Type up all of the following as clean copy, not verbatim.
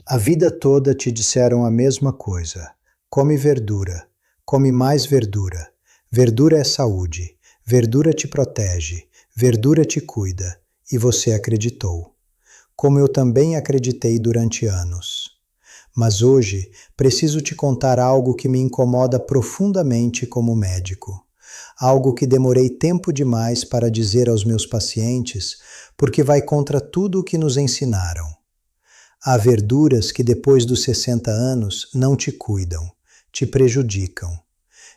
A vida toda te disseram a mesma coisa. Come verdura. Come mais verdura. Verdura é saúde. Verdura te protege. Verdura te cuida. E você acreditou. Como eu também acreditei durante anos. Mas hoje preciso te contar algo que me incomoda profundamente como médico. Algo que demorei tempo demais para dizer aos meus pacientes, porque vai contra tudo o que nos ensinaram. Há verduras que depois dos 60 anos não te cuidam, te prejudicam.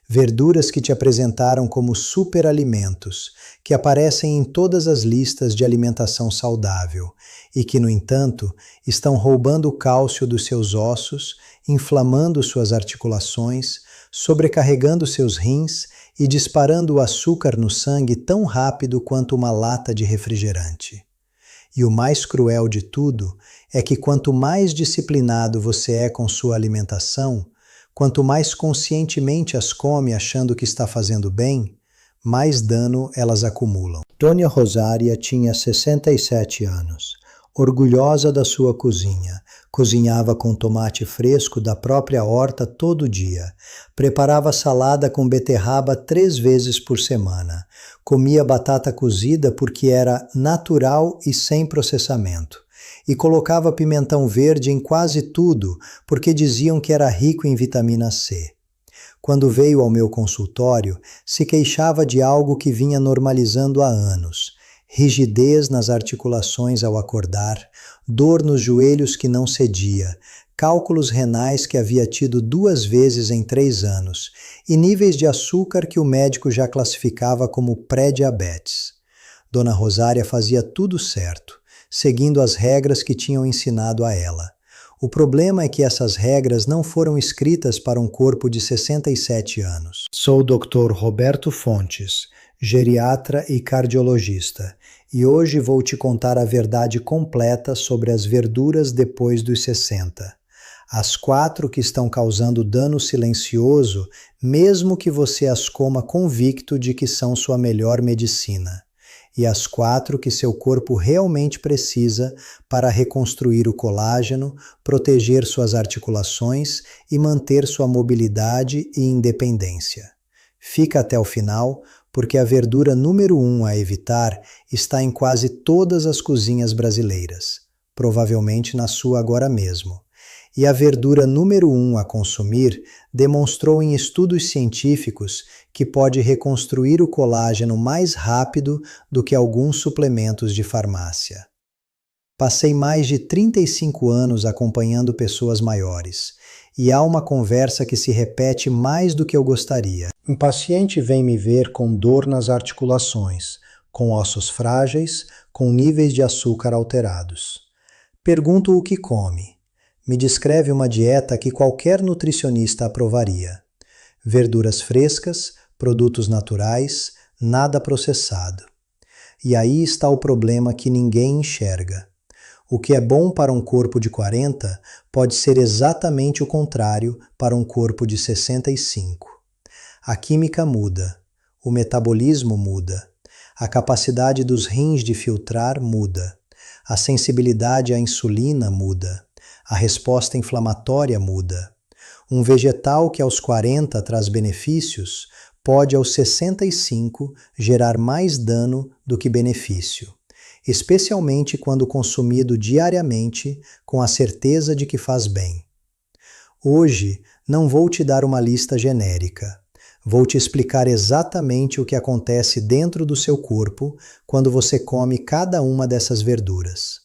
Verduras que te apresentaram como superalimentos, que aparecem em todas as listas de alimentação saudável e que, no entanto, estão roubando o cálcio dos seus ossos, inflamando suas articulações, sobrecarregando seus rins e disparando o açúcar no sangue tão rápido quanto uma lata de refrigerante. E o mais cruel de tudo é que quanto mais disciplinado você é com sua alimentação, quanto mais conscientemente as come achando que está fazendo bem, mais dano elas acumulam. Dona Rosária tinha 67 anos. Orgulhosa da sua cozinha, cozinhava com tomate fresco da própria horta todo dia, preparava salada com beterraba 3 vezes por semana, comia batata cozida porque era natural e sem processamento, e colocava pimentão verde em quase tudo porque diziam que era rico em vitamina C. Quando veio ao meu consultório, se queixava de algo que vinha normalizando há anos. Rigidez nas articulações ao acordar, dor nos joelhos que não cedia, cálculos renais que havia tido 2 vezes em 3 anos e níveis de açúcar que o médico já classificava como pré-diabetes. Dona Rosária fazia tudo certo, seguindo as regras que tinham ensinado a ela. O problema é que essas regras não foram escritas para um corpo de 67 anos. Sou o Dr. Roberto Fontes, geriatra e cardiologista, e hoje vou te contar a verdade completa sobre as verduras depois dos 60. As 4 que estão causando dano silencioso, mesmo que você as coma convicto de que são sua melhor medicina. E as 4 que seu corpo realmente precisa para reconstruir o colágeno, proteger suas articulações e manter sua mobilidade e independência. Fica até o final, porque a verdura número 1 a evitar está em quase todas as cozinhas brasileiras, provavelmente na sua agora mesmo. E a verdura número 1 a consumir demonstrou em estudos científicos que pode reconstruir o colágeno mais rápido do que alguns suplementos de farmácia. Passei mais de 35 anos acompanhando pessoas maiores, e há uma conversa que se repete mais do que eu gostaria. Um paciente vem me ver com dor nas articulações, com ossos frágeis, com níveis de açúcar alterados. Pergunto o que come. Me descreve uma dieta que qualquer nutricionista aprovaria. Verduras frescas, produtos naturais, nada processado. E aí está o problema que ninguém enxerga. O que é bom para um corpo de 40 pode ser exatamente o contrário para um corpo de 65. A química muda, o metabolismo muda, a capacidade dos rins de filtrar muda, a sensibilidade à insulina muda, a resposta inflamatória muda. Um vegetal que aos 40 traz benefícios pode aos 65 gerar mais dano do que benefício, especialmente quando consumido diariamente com a certeza de que faz bem. Hoje não vou te dar uma lista genérica. Vou te explicar exatamente o que acontece dentro do seu corpo quando você come cada uma dessas verduras,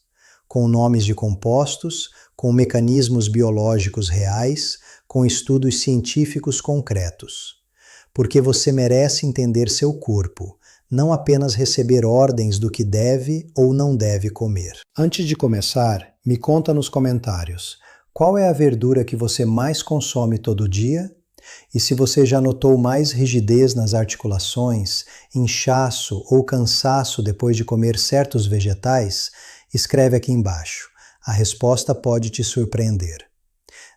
com nomes de compostos, com mecanismos biológicos reais, com estudos científicos concretos. Porque você merece entender seu corpo, não apenas receber ordens do que deve ou não deve comer. Antes de começar, me conta nos comentários, qual é a verdura que você mais consome todo dia? E se você já notou mais rigidez nas articulações, inchaço ou cansaço depois de comer certos vegetais, escreve aqui embaixo. A resposta pode te surpreender.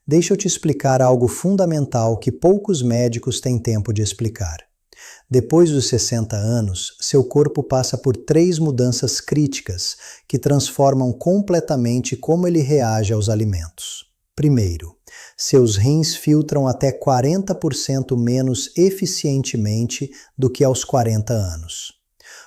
Deixa eu te explicar algo fundamental que poucos médicos têm tempo de explicar. Depois dos 60 anos, seu corpo passa por 3 mudanças críticas que transformam completamente como ele reage aos alimentos. Primeiro, seus rins filtram até 40% menos eficientemente do que aos 40 anos.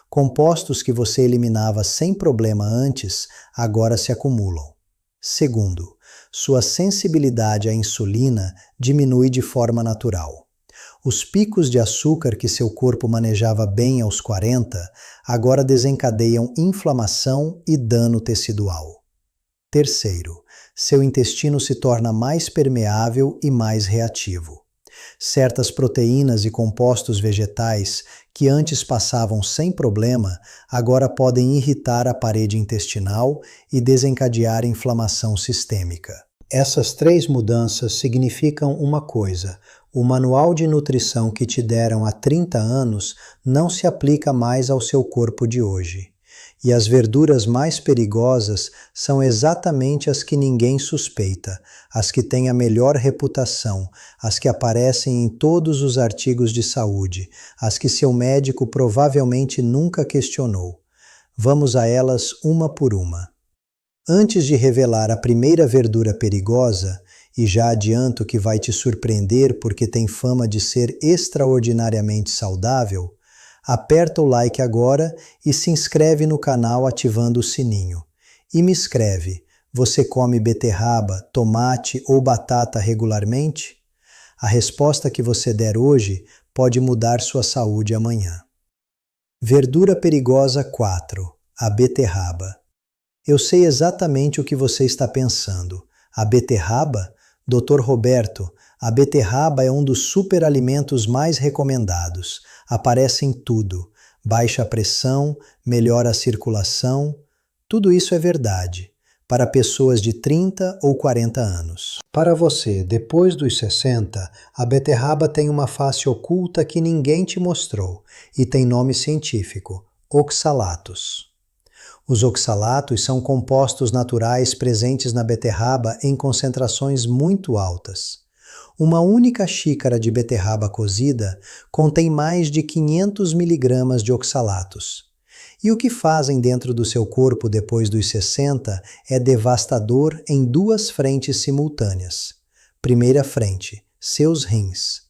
Compostos que você eliminava sem problema antes, agora se acumulam. Segundo, sua sensibilidade à insulina diminui de forma natural. Os picos de açúcar que seu corpo manejava bem aos 40, agora desencadeiam inflamação e dano tecidual. Terceiro, seu intestino se torna mais permeável e mais reativo. Certas proteínas e compostos vegetais que antes passavam sem problema, agora podem irritar a parede intestinal e desencadear inflamação sistêmica. Essas 3 mudanças significam uma coisa: o manual de nutrição que te deram há 30 anos não se aplica mais ao seu corpo de hoje. E as verduras mais perigosas são exatamente as que ninguém suspeita, as que têm a melhor reputação, as que aparecem em todos os artigos de saúde, as que seu médico provavelmente nunca questionou. Vamos a elas uma por uma. Antes de revelar a primeira verdura perigosa, e já adianto que vai te surpreender porque tem fama de ser extraordinariamente saudável, aperta o like agora e se inscreve no canal ativando o sininho. E me escreve, você come beterraba, tomate ou batata regularmente? A resposta que você der hoje pode mudar sua saúde amanhã. Verdura perigosa 4. A beterraba. Eu sei exatamente o que você está pensando. A beterraba? Dr. Roberto, a beterraba é um dos superalimentos mais recomendados. Aparece em tudo. Baixa a pressão, melhora a circulação. Tudo isso é verdade, para pessoas de 30 ou 40 anos. Para você, depois dos 60, a beterraba tem uma face oculta que ninguém te mostrou e tem nome científico: oxalatos. Os oxalatos são compostos naturais presentes na beterraba em concentrações muito altas. Uma única xícara de beterraba cozida contém mais de 500 mg de oxalatos. E o que fazem dentro do seu corpo depois dos 60 é devastador em 2 frentes simultâneas. Primeira frente, seus rins.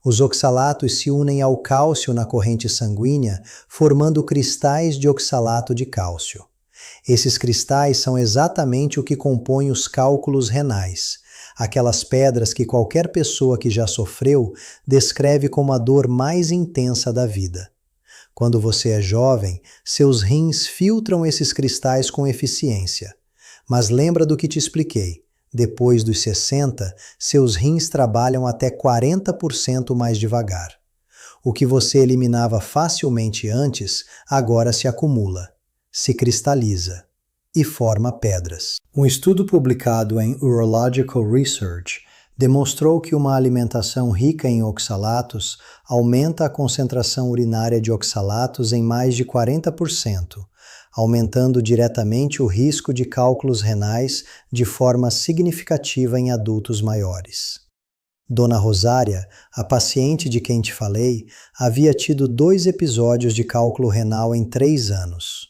Os oxalatos se unem ao cálcio na corrente sanguínea, formando cristais de oxalato de cálcio. Esses cristais são exatamente o que compõe os cálculos renais, aquelas pedras que qualquer pessoa que já sofreu descreve como a dor mais intensa da vida. Quando você é jovem, seus rins filtram esses cristais com eficiência. Mas lembra do que te expliquei. Depois dos 60, seus rins trabalham até 40% mais devagar. O que você eliminava facilmente antes, agora se acumula, se cristaliza e forma pedras. Um estudo publicado em Urological Research demonstrou que uma alimentação rica em oxalatos aumenta a concentração urinária de oxalatos em mais de 40%, aumentando diretamente o risco de cálculos renais de forma significativa em adultos maiores. Dona Rosária, a paciente de quem te falei, havia tido 2 episódios de cálculo renal em 3 anos.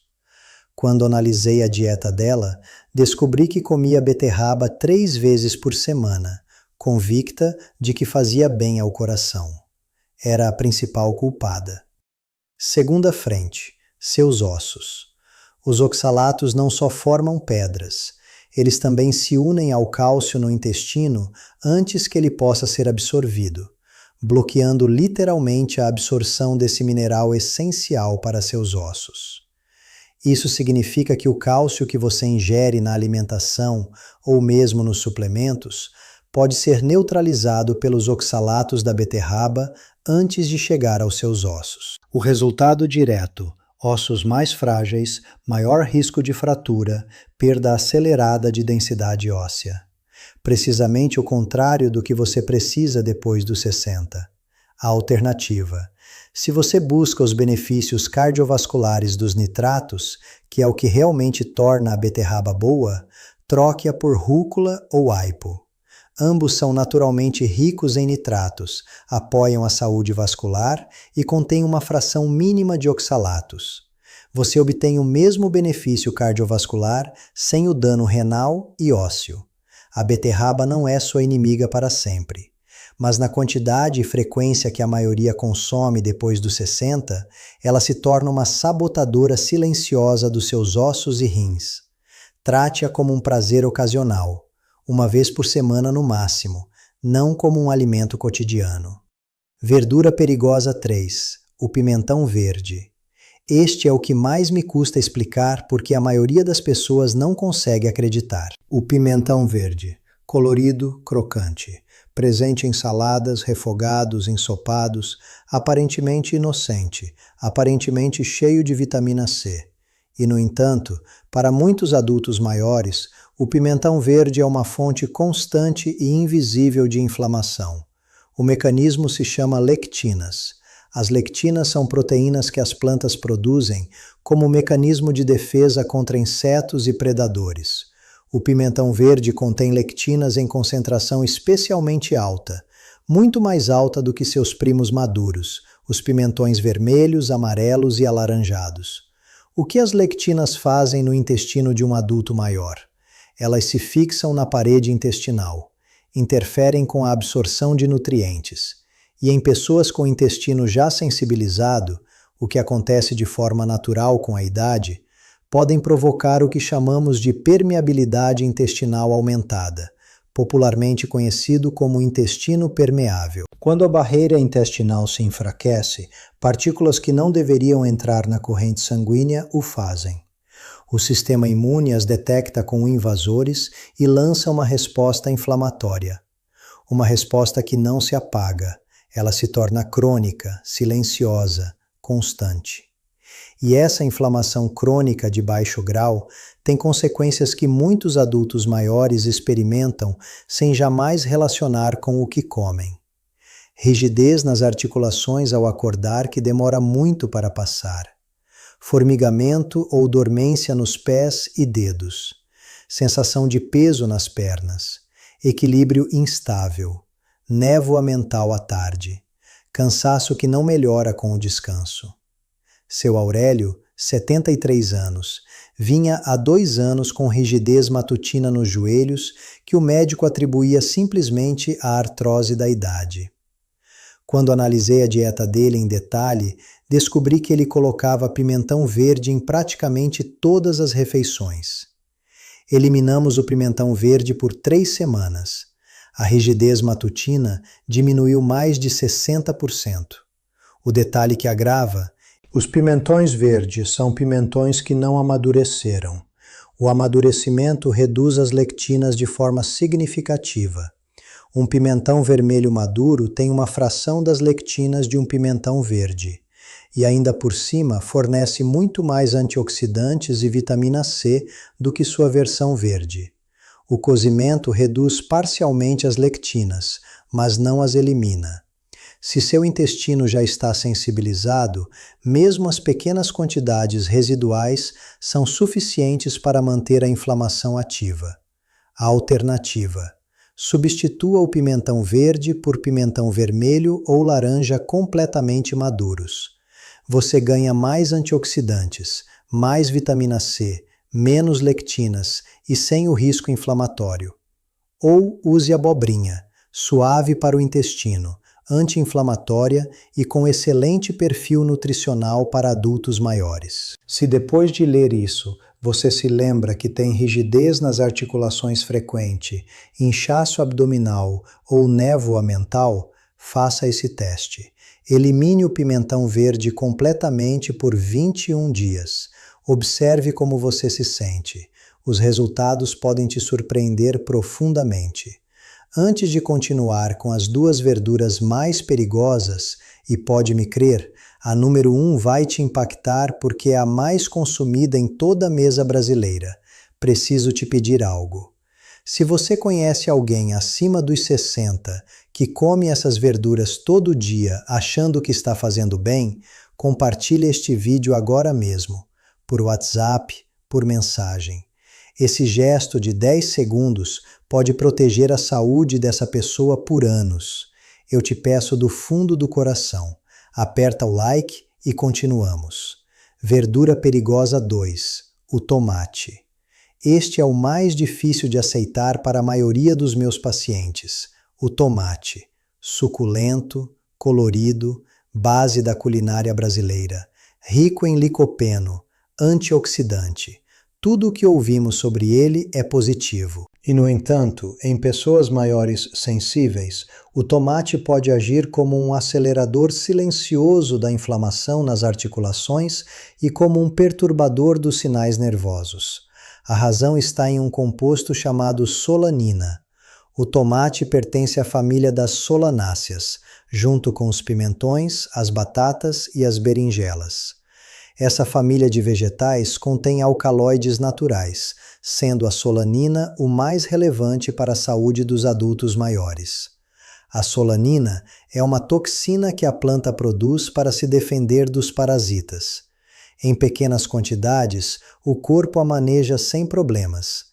Quando analisei a dieta dela, descobri que comia beterraba 3 vezes por semana, convicta de que fazia bem ao coração. Era a principal culpada. Segunda frente, seus ossos. Os oxalatos não só formam pedras, eles também se unem ao cálcio no intestino antes que ele possa ser absorvido, bloqueando literalmente a absorção desse mineral essencial para seus ossos. Isso significa que o cálcio que você ingere na alimentação ou mesmo nos suplementos pode ser neutralizado pelos oxalatos da beterraba antes de chegar aos seus ossos. O resultado direto: ossos mais frágeis, maior risco de fratura, perda acelerada de densidade óssea. Precisamente o contrário do que você precisa depois dos 60. A alternativa: se você busca os benefícios cardiovasculares dos nitratos, que é o que realmente torna a beterraba boa, troque-a por rúcula ou aipo. Ambos são naturalmente ricos em nitratos, apoiam a saúde vascular e contêm uma fração mínima de oxalatos. Você obtém o mesmo benefício cardiovascular sem o dano renal e ósseo. A beterraba não é sua inimiga para sempre, mas na quantidade e frequência que a maioria consome depois dos 60, ela se torna uma sabotadora silenciosa dos seus ossos e rins. Trate-a como um prazer ocasional, uma vez por semana no máximo, não como um alimento cotidiano. Verdura perigosa 3. O pimentão verde. Este é o que mais me custa explicar porque a maioria das pessoas não consegue acreditar. O pimentão verde, colorido, crocante, presente em saladas, refogados, ensopados, aparentemente inocente, aparentemente cheio de vitamina C. E, no entanto, para muitos adultos maiores, o pimentão verde é uma fonte constante e invisível de inflamação. O mecanismo se chama lectinas. As lectinas são proteínas que as plantas produzem como mecanismo de defesa contra insetos e predadores. O pimentão verde contém lectinas em concentração especialmente alta, muito mais alta do que seus primos maduros, os pimentões vermelhos, amarelos e alaranjados. O que as lectinas fazem no intestino de um adulto maior? Elas se fixam na parede intestinal, interferem com a absorção de nutrientes. E em pessoas com intestino já sensibilizado, o que acontece de forma natural com a idade, podem provocar o que chamamos de permeabilidade intestinal aumentada, popularmente conhecido como intestino permeável. Quando a barreira intestinal se enfraquece, partículas que não deveriam entrar na corrente sanguínea o fazem. O sistema imune as detecta como invasores e lança uma resposta inflamatória. Uma resposta que não se apaga. Ela se torna crônica, silenciosa, constante. E essa inflamação crônica de baixo grau tem consequências que muitos adultos maiores experimentam sem jamais relacionar com o que comem. Rigidez nas articulações ao acordar que demora muito para passar. Formigamento ou dormência nos pés e dedos. Sensação de peso nas pernas. Equilíbrio instável. Névoa mental à tarde, cansaço que não melhora com o descanso. Seu Aurélio, 73 anos, vinha há 2 anos com rigidez matutina nos joelhos que o médico atribuía simplesmente à artrose da idade. Quando analisei a dieta dele em detalhe, descobri que ele colocava pimentão verde em praticamente todas as refeições. Eliminamos o pimentão verde por 3 semanas. A rigidez matutina diminuiu mais de 60%. O detalhe que agrava: os pimentões verdes são pimentões que não amadureceram. O amadurecimento reduz as lectinas de forma significativa. Um pimentão vermelho maduro tem uma fração das lectinas de um pimentão verde. E ainda por cima fornece muito mais antioxidantes e vitamina C do que sua versão verde. O cozimento reduz parcialmente as lectinas, mas não as elimina. Se seu intestino já está sensibilizado, mesmo as pequenas quantidades residuais são suficientes para manter a inflamação ativa. A alternativa: substitua o pimentão verde por pimentão vermelho ou laranja completamente maduros. Você ganha mais antioxidantes, mais vitamina C, menos lectinas e sem o risco inflamatório. Ou use abobrinha, suave para o intestino, anti-inflamatória e com excelente perfil nutricional para adultos maiores. Se depois de ler isso, você se lembra que tem rigidez nas articulações frequente, inchaço abdominal ou névoa mental, faça esse teste. Elimine o pimentão verde completamente por 21 dias. Observe como você se sente. Os resultados podem te surpreender profundamente. Antes de continuar com as 2 verduras mais perigosas, e pode me crer, a número 1 vai te impactar porque é a mais consumida em toda a mesa brasileira. Preciso te pedir algo. Se você conhece alguém acima dos 60 que come essas verduras todo dia achando que está fazendo bem, compartilhe este vídeo agora mesmo, por WhatsApp, por mensagem. Esse gesto de 10 segundos pode proteger a saúde dessa pessoa por anos. Eu te peço do fundo do coração, aperta o like e continuamos. Verdura perigosa 2, o tomate. Este é o mais difícil de aceitar para a maioria dos meus pacientes. O tomate, suculento, colorido, base da culinária brasileira, rico em licopeno, antioxidante. Tudo o que ouvimos sobre ele é positivo. E, no entanto, em pessoas maiores sensíveis, o tomate pode agir como um acelerador silencioso da inflamação nas articulações e como um perturbador dos sinais nervosos. A razão está em um composto chamado solanina. O tomate pertence à família das solanáceas, junto com os pimentões, as batatas e as berinjelas. Essa família de vegetais contém alcaloides naturais, sendo a solanina o mais relevante para a saúde dos adultos maiores. A solanina é uma toxina que a planta produz para se defender dos parasitas. Em pequenas quantidades, o corpo a maneja sem problemas,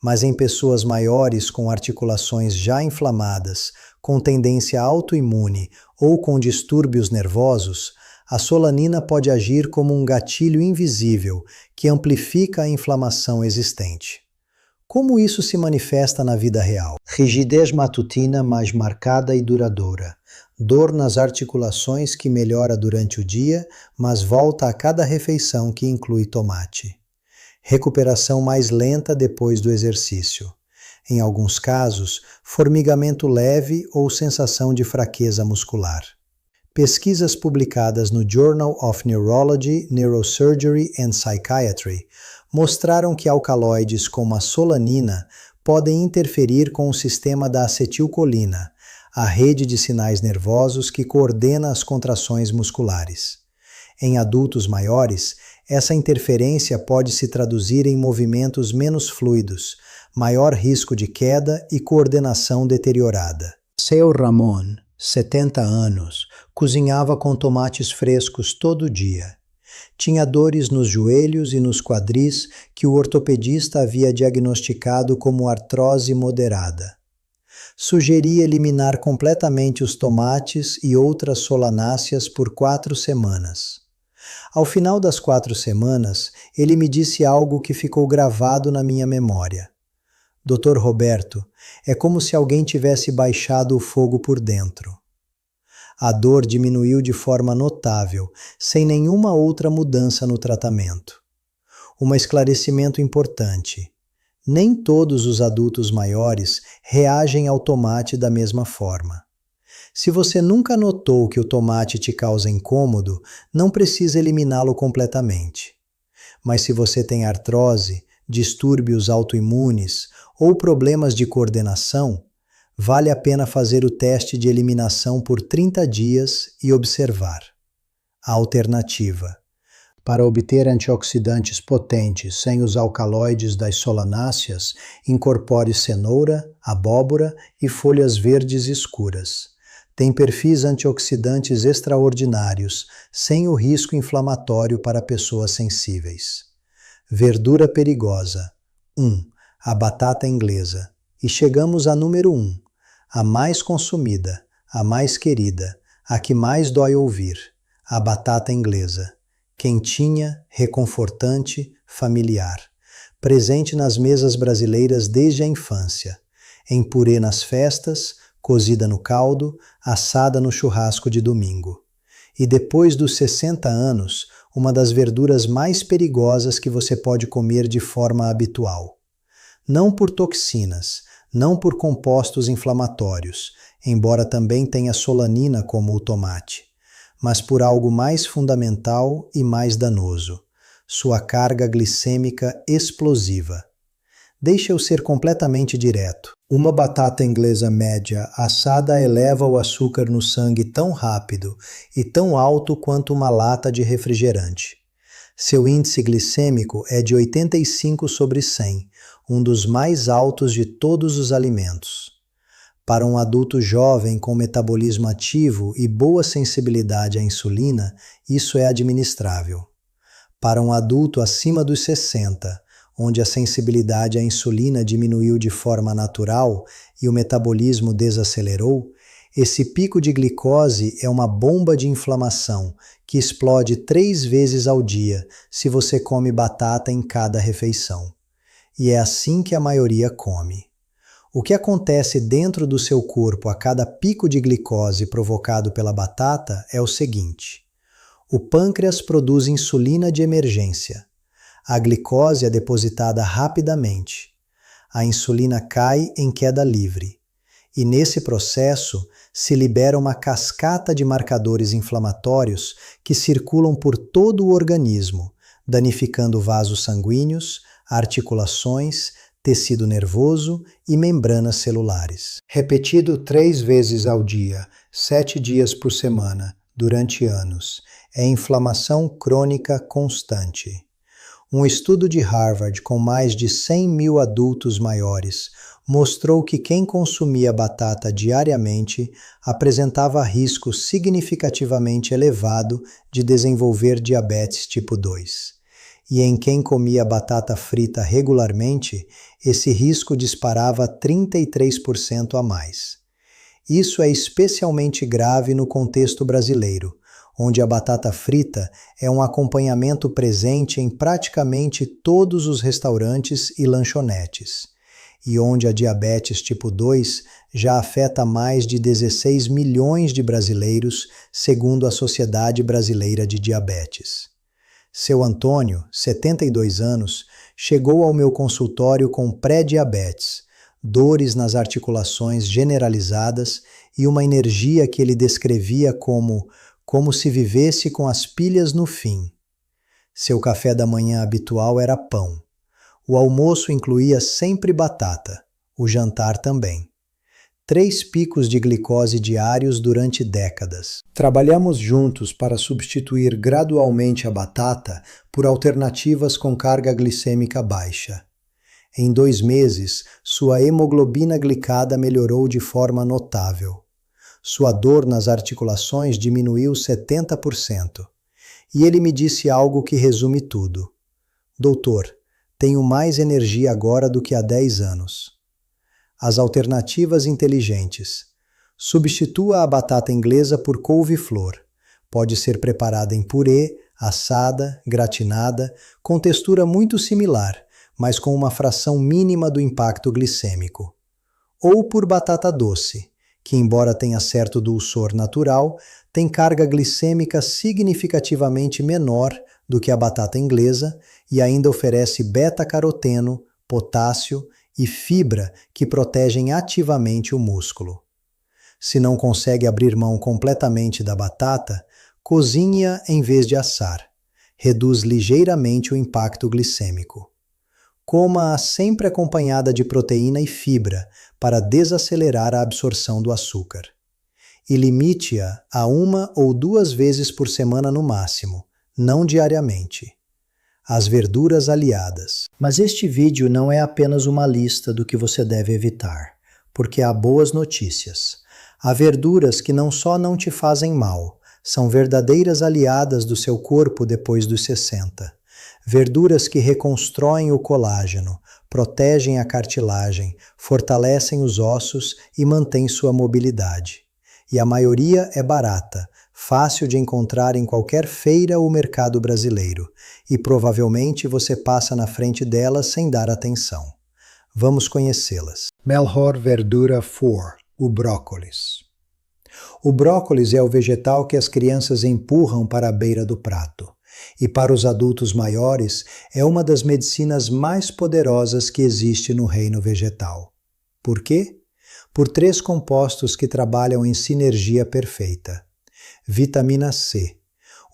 mas em pessoas maiores com articulações já inflamadas, com tendência autoimune ou com distúrbios nervosos, a solanina pode agir como um gatilho invisível que amplifica a inflamação existente. Como isso se manifesta na vida real? Rigidez matutina mais marcada e duradoura. Dor nas articulações que melhora durante o dia, mas volta a cada refeição que inclui tomate. Recuperação mais lenta depois do exercício. Em alguns casos, formigamento leve ou sensação de fraqueza muscular. Pesquisas publicadas no Journal of Neurology, Neurosurgery and Psychiatry mostraram que alcaloides como a solanina podem interferir com o sistema da acetilcolina, a rede de sinais nervosos que coordena as contrações musculares. Em adultos maiores, essa interferência pode se traduzir em movimentos menos fluidos, maior risco de queda e coordenação deteriorada. Seu Ramon, 70 anos, cozinhava com tomates frescos todo dia. Tinha dores nos joelhos e nos quadris que o ortopedista havia diagnosticado como artrose moderada. Sugeria eliminar completamente os tomates e outras solanáceas por 4 semanas. Ao final das 4 semanas, ele me disse algo que ficou gravado na minha memória. Dr. Roberto, é como se alguém tivesse baixado o fogo por dentro. A dor diminuiu de forma notável, sem nenhuma outra mudança no tratamento. Um esclarecimento importante. Nem todos os adultos maiores reagem ao tomate da mesma forma. Se você nunca notou que o tomate te causa incômodo, não precisa eliminá-lo completamente. Mas se você tem artrose, distúrbios autoimunes ou problemas de coordenação, vale a pena fazer o teste de eliminação por 30 dias e observar. A alternativa. Para obter antioxidantes potentes sem os alcaloides das solanáceas, incorpore cenoura, abóbora e folhas verdes escuras. Tem perfis antioxidantes extraordinários, sem o risco inflamatório para pessoas sensíveis. Verdura perigosa. 1. A batata inglesa. E chegamos a número 1. A mais consumida, a mais querida, a que mais dói ouvir. A batata inglesa. Quentinha, reconfortante, familiar. Presente nas mesas brasileiras desde a infância. Em purê nas festas, cozida no caldo, assada no churrasco de domingo. E depois dos 60 anos, uma das verduras mais perigosas que você pode comer de forma habitual. Não por toxinas, não por compostos inflamatórios, embora também tenha solanina como o tomate, mas por algo mais fundamental e mais danoso, sua carga glicêmica explosiva. Deixa eu ser completamente direto. Uma batata inglesa média assada eleva o açúcar no sangue tão rápido e tão alto quanto uma lata de refrigerante. Seu índice glicêmico é de 85/100, um dos mais altos de todos os alimentos. Para um adulto jovem com metabolismo ativo e boa sensibilidade à insulina, isso é administrável. Para um adulto acima dos 60, onde a sensibilidade à insulina diminuiu de forma natural e o metabolismo desacelerou, esse pico de glicose é uma bomba de inflamação que explode 3 vezes ao dia se você come batata em cada refeição. E é assim que a maioria come. O que acontece dentro do seu corpo a cada pico de glicose provocado pela batata é o seguinte: o pâncreas produz insulina de emergência. A glicose é depositada rapidamente. A insulina cai em queda livre. E nesse processo se libera uma cascata de marcadores inflamatórios que circulam por todo o organismo, danificando vasos sanguíneos, articulações, tecido nervoso e membranas celulares. Repetido 3 vezes ao dia, 7 dias por semana, durante anos, é inflamação crônica constante. Um estudo de Harvard com mais de 100 mil adultos maiores mostrou que quem consumia batata diariamente apresentava risco significativamente elevado de desenvolver diabetes tipo 2. E em quem comia batata frita regularmente, esse risco disparava 33% a mais. Isso é especialmente grave no contexto brasileiro, onde a batata frita é um acompanhamento presente em praticamente todos os restaurantes e lanchonetes, e onde a diabetes tipo 2 já afeta mais de 16 milhões de brasileiros, segundo a Sociedade Brasileira de Diabetes. Seu Antônio, 72 anos, chegou ao meu consultório com pré-diabetes, dores nas articulações generalizadas e uma energia que ele descrevia como se vivesse com as pilhas no fim. Seu café da manhã habitual era pão. O almoço incluía sempre batata, o jantar também. 3 picos de glicose diários durante décadas. Trabalhamos juntos para substituir gradualmente a batata por alternativas com carga glicêmica baixa. Em 2 meses, sua hemoglobina glicada melhorou de forma notável. Sua dor nas articulações diminuiu 70%. E ele me disse algo que resume tudo. Doutor, tenho mais energia agora do que há 10 anos. As alternativas inteligentes. Substitua a batata inglesa por couve-flor. Pode ser preparada em purê, assada, gratinada, com textura muito similar, mas com uma fração mínima do impacto glicêmico. Ou por batata doce, que embora tenha certo dulçor natural, tem carga glicêmica significativamente menor do que a batata inglesa e ainda oferece beta-caroteno, potássio e fibra que protegem ativamente o músculo. Se não consegue abrir mão completamente da batata, cozinhe-a em vez de assar. Reduz ligeiramente o impacto glicêmico. Coma-a sempre acompanhada de proteína e fibra para desacelerar a absorção do açúcar. E limite-a a 1 ou 2 vezes por semana no máximo, não diariamente. As verduras aliadas. Mas este vídeo não é apenas uma lista do que você deve evitar, porque há boas notícias. Há verduras que não só não te fazem mal, são verdadeiras aliadas do seu corpo depois dos 60. Verduras que reconstroem o colágeno, protegem a cartilagem, fortalecem os ossos e mantêm sua mobilidade. E a maioria é barata, fácil de encontrar em qualquer feira ou mercado brasileiro, e provavelmente você passa na frente delas sem dar atenção. Vamos conhecê-las. Melhor verdura for o brócolis. O brócolis é o vegetal que as crianças empurram para a beira do prato. E para os adultos maiores, é uma das medicinas mais poderosas que existe no reino vegetal. Por quê? Por 3 compostos que trabalham em sinergia perfeita. Vitamina C.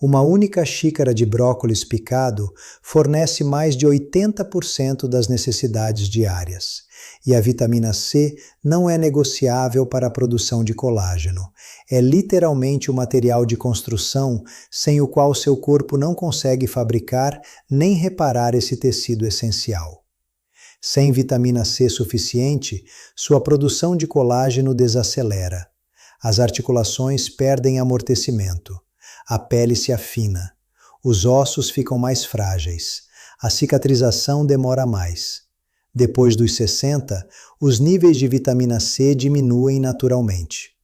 Uma única xícara de brócolis picado fornece mais de 80% das necessidades diárias. E a vitamina C não é negociável para a produção de colágeno. É literalmente o material de construção sem o qual seu corpo não consegue fabricar nem reparar esse tecido essencial. Sem vitamina C suficiente, sua produção de colágeno desacelera. As articulações perdem amortecimento. A pele se afina. Os ossos ficam mais frágeis. a cicatrização demora mais. Depois dos 60, os níveis de vitamina C diminuem naturalmente.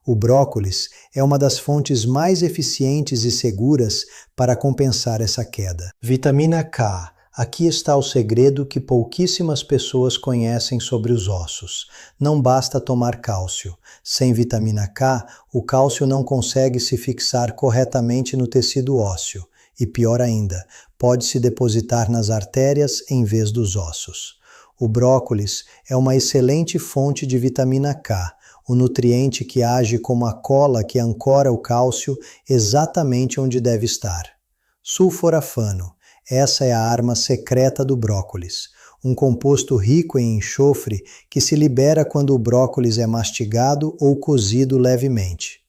O brócolis é uma das fontes mais eficientes e seguras para compensar essa queda. Vitamina K. Aqui está o segredo que pouquíssimas pessoas conhecem sobre os ossos. Não basta tomar cálcio. Sem vitamina K, o cálcio não consegue se fixar corretamente no tecido ósseo. E pior ainda, pode se depositar nas artérias em vez dos ossos. O brócolis é uma excelente fonte de vitamina K, o nutriente que age como a cola que ancora o cálcio exatamente onde deve estar. Sulforafano. Essa é a arma secreta do brócolis, um composto rico em enxofre que se libera quando o brócolis é mastigado ou cozido levemente.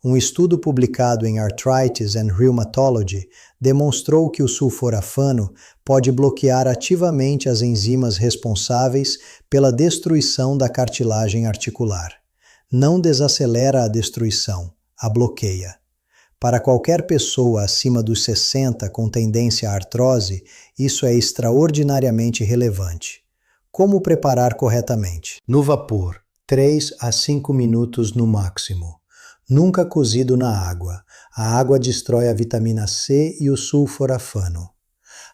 Um estudo publicado em Arthritis and Rheumatology demonstrou que o sulforafano pode bloquear ativamente as enzimas responsáveis pela destruição da cartilagem articular. Não desacelera a destruição, a bloqueia. Para qualquer pessoa acima dos 60 com tendência à artrose, isso é extraordinariamente relevante. Como preparar corretamente? No vapor, 3 a 5 minutos no máximo. Nunca cozido na água. A água destrói a vitamina C e o sulforafano.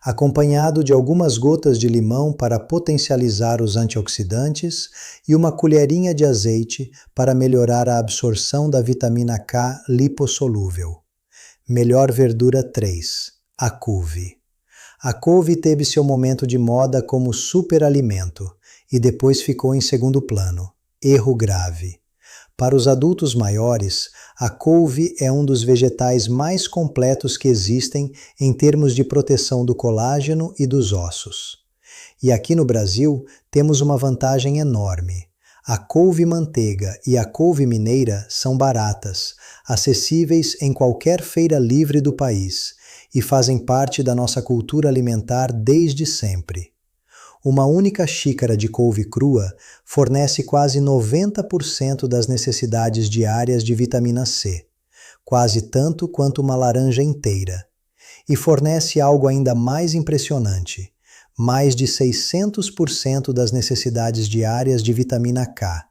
Acompanhado de algumas gotas de limão para potencializar os antioxidantes e uma colherinha de azeite para melhorar a absorção da vitamina K lipossolúvel. Melhor verdura 3. A couve. A couve teve seu momento de moda como superalimento e depois ficou em segundo plano. Erro grave. Para os adultos maiores, a couve é um dos vegetais mais completos que existem em termos de proteção do colágeno e dos ossos. E aqui no Brasil, temos uma vantagem enorme. A couve-manteiga e a couve mineira são baratas, acessíveis em qualquer feira livre do país e fazem parte da nossa cultura alimentar desde sempre. Uma única xícara de couve crua fornece quase 90% das necessidades diárias de vitamina C, quase tanto quanto uma laranja inteira. E fornece algo ainda mais impressionante, mais de 600% das necessidades diárias de vitamina K.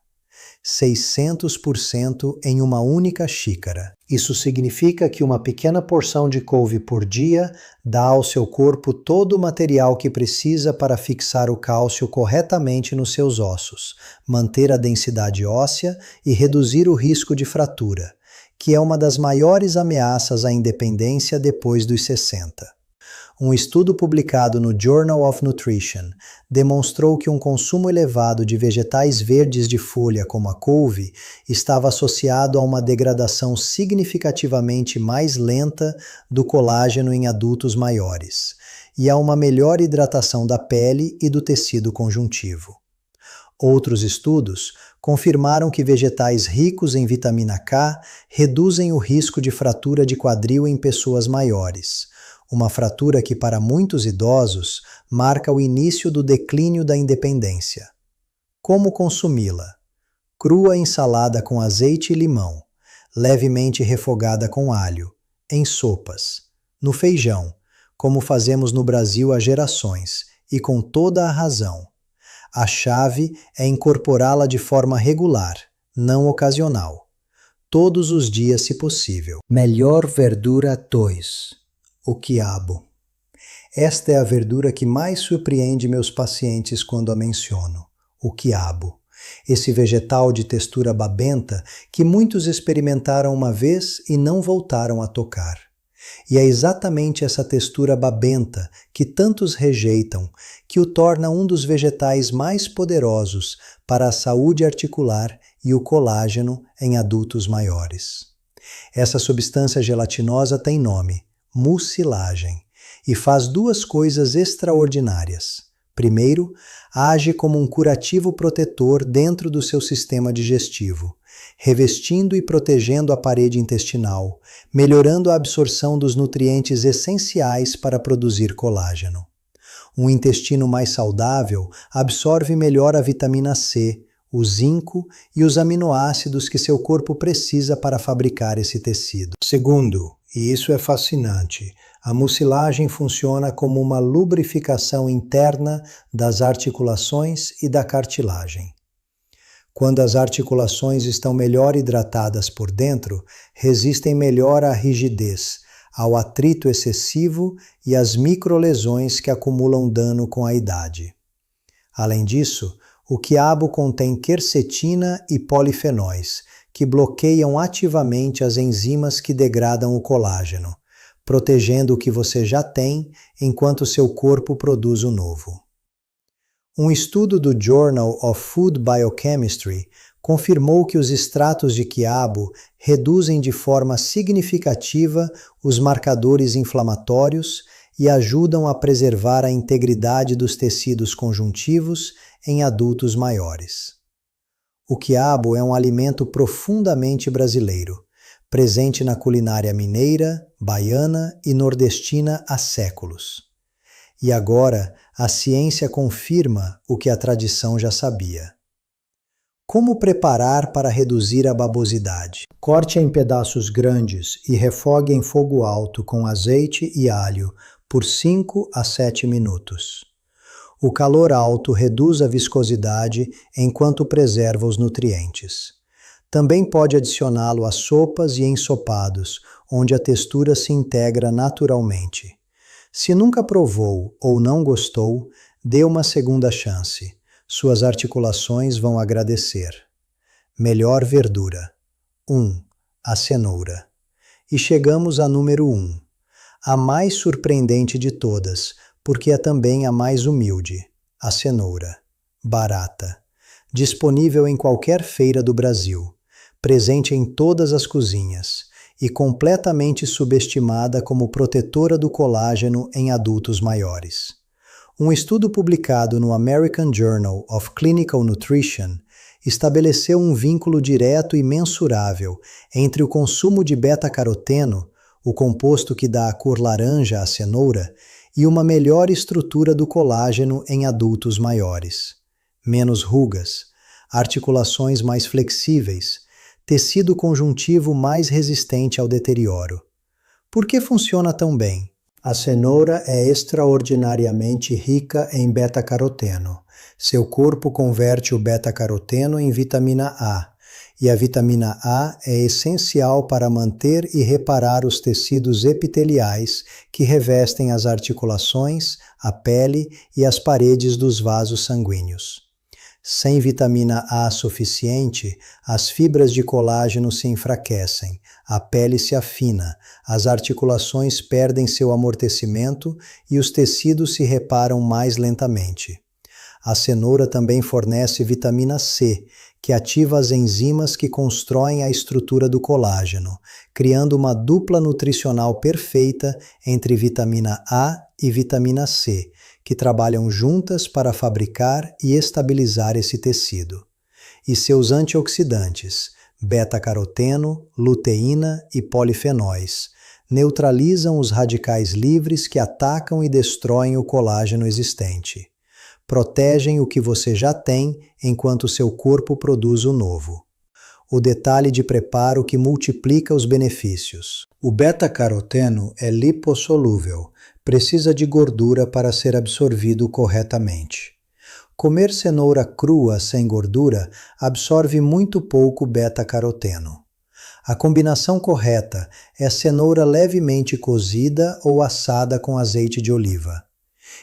600% em uma única xícara. Isso significa que uma pequena porção de couve por dia dá ao seu corpo todo o material que precisa para fixar o cálcio corretamente nos seus ossos, manter a densidade óssea e reduzir o risco de fratura, que é uma das maiores ameaças à independência depois dos 60. Um estudo publicado no Journal of Nutrition demonstrou que um consumo elevado de vegetais verdes de folha como a couve estava associado a uma degradação significativamente mais lenta do colágeno em adultos maiores e a uma melhor hidratação da pele e do tecido conjuntivo. Outros estudos confirmaram que vegetais ricos em vitamina K reduzem o risco de fratura de quadril em pessoas maiores, uma fratura que para muitos idosos marca o início do declínio da independência. Como consumi-la? Crua em salada com azeite e limão, levemente refogada com alho, em sopas, no feijão, como fazemos no Brasil há gerações, e com toda a razão. A chave é incorporá-la de forma regular, não ocasional. Todos os dias, se possível. Melhor verdura 2. O quiabo. Esta é a verdura que mais surpreende meus pacientes quando a menciono. O quiabo. Esse vegetal de textura babenta que muitos experimentaram uma vez e não voltaram a tocar. E é exatamente essa textura babenta que tantos rejeitam que o torna um dos vegetais mais poderosos para a saúde articular e o colágeno em adultos maiores. Essa substância gelatinosa tem nome: mucilagem, e faz duas coisas extraordinárias. Primeiro, age como um curativo protetor dentro do seu sistema digestivo, revestindo e protegendo a parede intestinal, melhorando a absorção dos nutrientes essenciais para produzir colágeno. Um intestino mais saudável absorve melhor a vitamina C, o zinco e os aminoácidos que seu corpo precisa para fabricar esse tecido. Segundo, E isso é fascinante. A mucilagem funciona como uma lubrificação interna das articulações e da cartilagem. Quando as articulações estão melhor hidratadas por dentro, resistem melhor à rigidez, ao atrito excessivo e às microlesões que acumulam dano com a idade. Além disso, o quiabo contém quercetina e polifenóis, que bloqueiam ativamente as enzimas que degradam o colágeno, protegendo o que você já tem enquanto seu corpo produz o novo. Um estudo do Journal of Food Biochemistry confirmou que os extratos de quiabo reduzem de forma significativa os marcadores inflamatórios e ajudam a preservar a integridade dos tecidos conjuntivos em adultos maiores. O quiabo é um alimento profundamente brasileiro, presente na culinária mineira, baiana e nordestina há séculos. E agora, a ciência confirma o que a tradição já sabia. Como preparar para reduzir a babosidade? Corte em pedaços grandes e refogue em fogo alto com azeite e alho por 5 a 7 minutos. O calor alto reduz a viscosidade enquanto preserva os nutrientes. Também pode adicioná-lo a sopas e ensopados, onde a textura se integra naturalmente. Se nunca provou ou não gostou, dê uma segunda chance. Suas articulações vão agradecer. Melhor verdura. 1. A cenoura. E chegamos a número 1. A mais surpreendente de todas, porque é também a mais humilde. A cenoura. Barata. Disponível em qualquer feira do Brasil. Presente em todas as cozinhas. E completamente subestimada como protetora do colágeno em adultos maiores. Um estudo publicado no American Journal of Clinical Nutrition estabeleceu um vínculo direto e mensurável entre o consumo de beta-caroteno, o composto que dá a cor laranja à cenoura, e uma melhor estrutura do colágeno em adultos maiores. Menos rugas, articulações mais flexíveis, tecido conjuntivo mais resistente ao deterioro. Por que funciona tão bem? A cenoura é extraordinariamente rica em beta-caroteno. Seu corpo converte o beta-caroteno em vitamina A, e a vitamina A é essencial para manter e reparar os tecidos epiteliais que revestem as articulações, a pele e as paredes dos vasos sanguíneos. Sem vitamina A suficiente, as fibras de colágeno se enfraquecem, a pele se afina, as articulações perdem seu amortecimento e os tecidos se reparam mais lentamente. A cenoura também fornece vitamina C, que ativa as enzimas que constroem a estrutura do colágeno, criando uma dupla nutricional perfeita entre vitamina A e vitamina C, que trabalham juntas para fabricar e estabilizar esse tecido. E seus antioxidantes, beta-caroteno, luteína e polifenóis, neutralizam os radicais livres que atacam e destroem o colágeno existente. Protegem o que você já tem enquanto seu corpo produz o novo. O detalhe de preparo que multiplica os benefícios. O beta-caroteno é lipossolúvel, precisa de gordura para ser absorvido corretamente. Comer cenoura crua sem gordura absorve muito pouco beta-caroteno. A combinação correta é cenoura levemente cozida ou assada com azeite de oliva.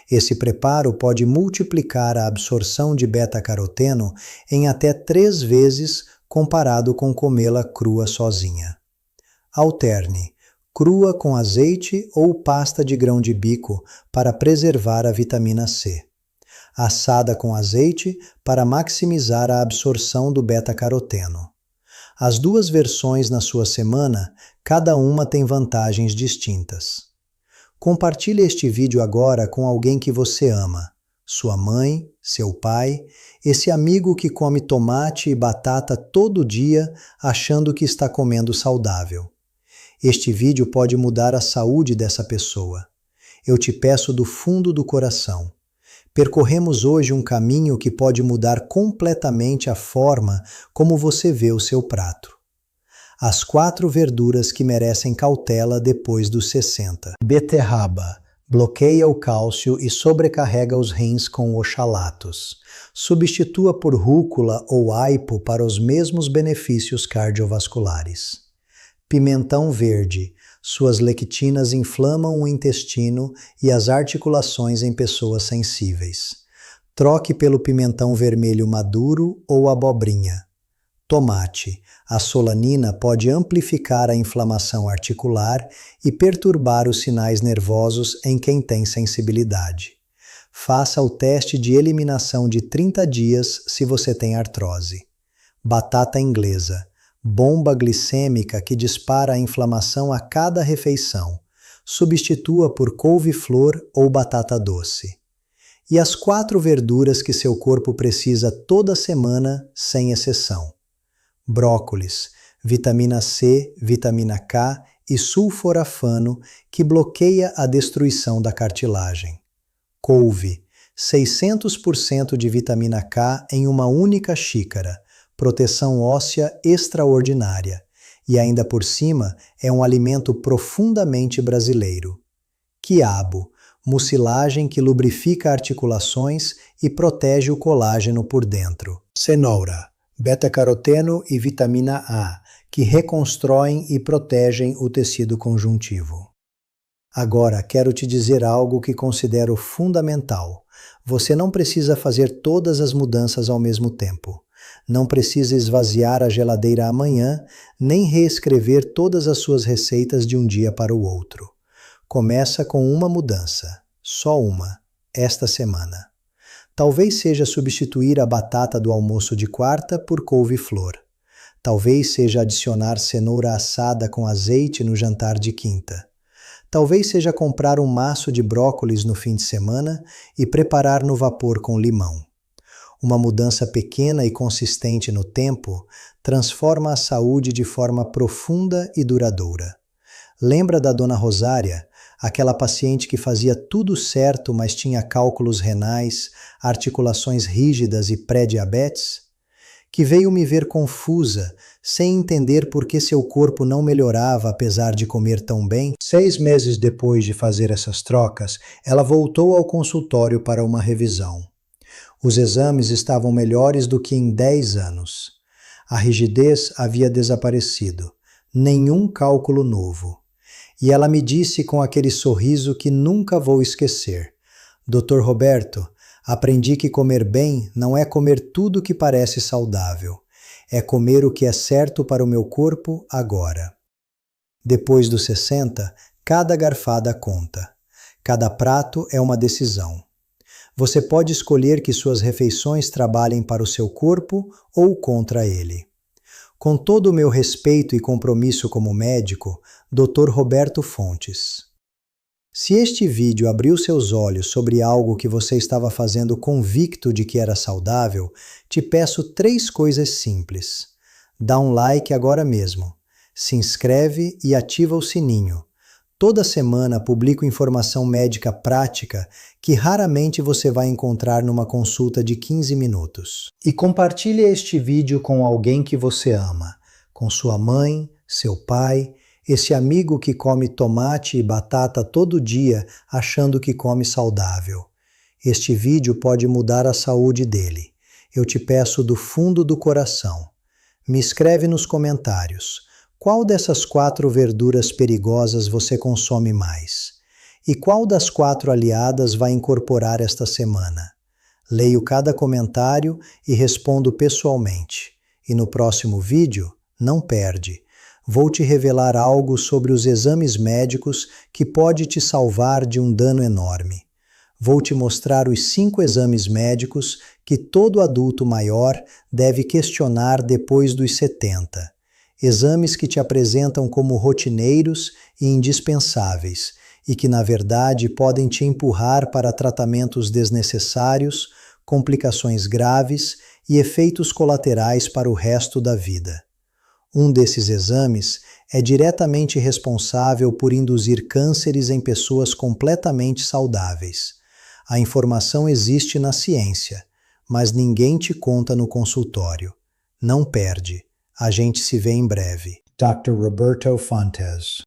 Esse preparo pode multiplicar a absorção de beta-caroteno em até 3 vezes comparado com comê-la crua sozinha. Alterne crua com azeite ou pasta de grão de bico para preservar a vitamina C. Assada com azeite para maximizar a absorção do beta-caroteno. As duas versões na sua semana, cada uma tem vantagens distintas. Compartilhe este vídeo agora com alguém que você ama. Sua mãe, seu pai, esse amigo que come tomate e batata todo dia achando que está comendo saudável. Este vídeo pode mudar a saúde dessa pessoa. Eu te peço do fundo do coração. Percorremos hoje um caminho que pode mudar completamente a forma como você vê o seu prato. As 4 verduras que merecem cautela depois dos 60. Beterraba. Bloqueia o cálcio e sobrecarrega os rins com oxalatos. Substitua por rúcula ou aipo para os mesmos benefícios cardiovasculares. Pimentão verde. Suas lectinas inflamam o intestino e as articulações em pessoas sensíveis. Troque pelo pimentão vermelho maduro ou abobrinha. Tomate. A solanina pode amplificar a inflamação articular e perturbar os sinais nervosos em quem tem sensibilidade. Faça o teste de eliminação de 30 dias se você tem artrose. Batata inglesa. Bomba glicêmica que dispara a inflamação a cada refeição. Substitua por couve-flor ou batata doce. E as 4 verduras que seu corpo precisa toda semana, sem exceção. Brócolis, vitamina C, vitamina K e sulforafano que bloqueia a destruição da cartilagem. Couve, 600% de vitamina K em uma única xícara, proteção óssea extraordinária, e ainda por cima é um alimento profundamente brasileiro. Quiabo, mucilagem que lubrifica articulações e protege o colágeno por dentro. Cenoura, beta-caroteno e vitamina A, que reconstroem e protegem o tecido conjuntivo. Agora, quero te dizer algo que considero fundamental. Você não precisa fazer todas as mudanças ao mesmo tempo. Não precisa esvaziar a geladeira amanhã, nem reescrever todas as suas receitas de um dia para o outro. Começa com uma mudança, só uma, esta semana. Talvez seja substituir a batata do almoço de quarta por couve-flor. Talvez seja adicionar cenoura assada com azeite no jantar de quinta. Talvez seja comprar um maço de brócolis no fim de semana e preparar no vapor com limão. Uma mudança pequena e consistente no tempo transforma a saúde de forma profunda e duradoura. Lembra da Dona Rosária, aquela paciente que fazia tudo certo, mas tinha cálculos renais, articulações rígidas e pré-diabetes? Que veio me ver confusa, sem entender por que seu corpo não melhorava apesar de comer tão bem. 6 meses depois de fazer essas trocas, ela voltou ao consultório para uma revisão. Os exames estavam melhores do que em 10 anos. A rigidez havia desaparecido, nenhum cálculo novo. E ela me disse com aquele sorriso que nunca vou esquecer: Dr. Roberto, aprendi que comer bem não é comer tudo que parece saudável, é comer o que é certo para o meu corpo agora. Depois dos 60, cada garfada conta. Cada prato é uma decisão. Você pode escolher que suas refeições trabalhem para o seu corpo ou contra ele. Com todo o meu respeito e compromisso como médico, Dr. Roberto Fontes. Se este vídeo abriu seus olhos sobre algo que você estava fazendo convicto de que era saudável, te peço 3 coisas simples. Dá um like agora mesmo. Se inscreve e ativa o sininho. Toda semana publico informação médica prática que raramente você vai encontrar numa consulta de 15 minutos. E compartilhe este vídeo com alguém que você ama, com sua mãe, seu pai, esse amigo que come tomate e batata todo dia achando que come saudável. Este vídeo pode mudar a saúde dele. Eu te peço do fundo do coração. Me escreve nos comentários. Qual dessas 4 verduras perigosas você consome mais? E qual das 4 aliadas vai incorporar esta semana? Leio cada comentário e respondo pessoalmente. E no próximo vídeo, não perde. Vou te revelar algo sobre os exames médicos que pode te salvar de um dano enorme. Vou te mostrar os 5 exames médicos que todo adulto maior deve questionar depois dos 70. Exames que te apresentam como rotineiros e indispensáveis e que, na verdade, podem te empurrar para tratamentos desnecessários, complicações graves e efeitos colaterais para o resto da vida. Um desses exames é diretamente responsável por induzir cânceres em pessoas completamente saudáveis. A informação existe na ciência, mas ninguém te conta no consultório. Não perde. A gente se vê em breve. Dr. Roberto Fontes.